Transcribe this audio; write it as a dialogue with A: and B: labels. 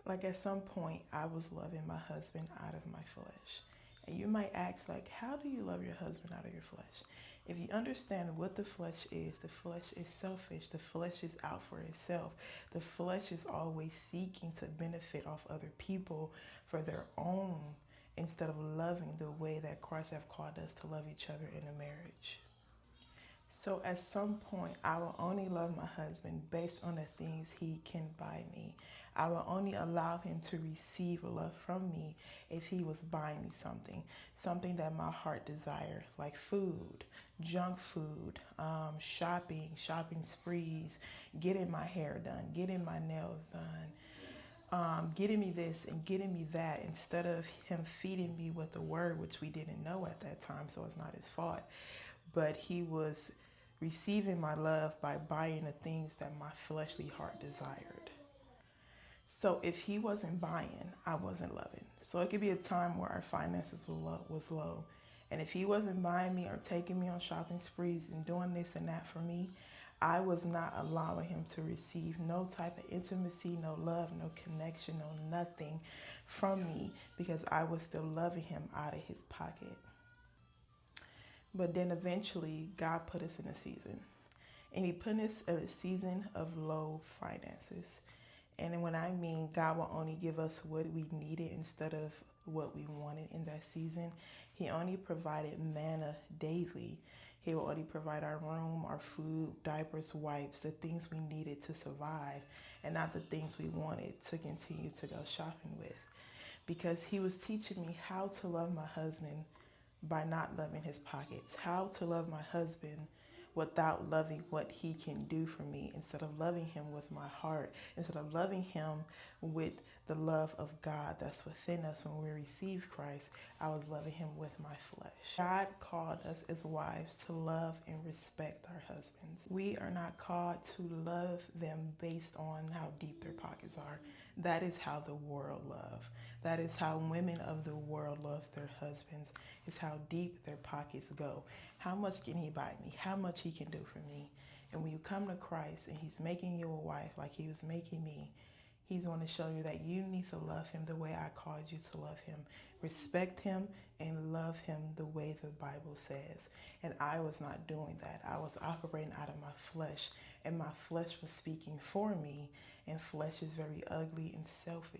A: Like at some point, I was loving my husband out of my flesh. And you might ask, like, how do you love your husband out of your flesh? If you understand what the flesh is selfish. The flesh is out for itself. The flesh is always seeking to benefit off other people for their own instead of loving the way that Christ have called us to love each other in a marriage. So at some point, I will only love my husband based on the things he can buy me. I will only allow him to receive love from me if he was buying me something that my heart desired, like food, junk food, shopping sprees, getting my hair done, getting my nails done, getting me this and getting me that, instead of him feeding me with the word, which we didn't know at that time, so it's not his fault. But he was receiving my love by buying the things that my fleshly heart desired. So if he wasn't buying, I wasn't loving. So it could be a time where our finances was low. And if he wasn't buying me or taking me on shopping sprees and doing this and that for me, I was not allowing him to receive no type of intimacy, no love, no connection, no nothing from me, because I was still loving him out of his pocket. But then eventually God put us in a season. And he put us in a season of low finances. And when I mean God will only give us what we needed instead of what we wanted in that season, he only provided manna daily. He will only provide our room, our food, diapers, wipes, the things we needed to survive, and not the things we wanted to continue to go shopping with. Because he was teaching me how to love my husband by not loving his pockets, how to love my husband without loving what he can do for me, instead of loving him with my heart, instead of loving him with the love of God that's within us when we receive Christ. I was loving him with my flesh. God called us as wives to love and respect our husbands. We are not called to love them based on how deep their pockets are. That is how the world love. That is how women of the world love their husbands, is how deep their pockets go. How much can he buy me? How much he can do for me? And when you come to Christ and he's making you a wife like he was making me, he's going to show you that you need to love him the way I called you to love him. Respect him and love him the way the Bible says. And I was not doing that. I was operating out of my flesh, and my flesh was speaking for me, and flesh is very ugly and selfish.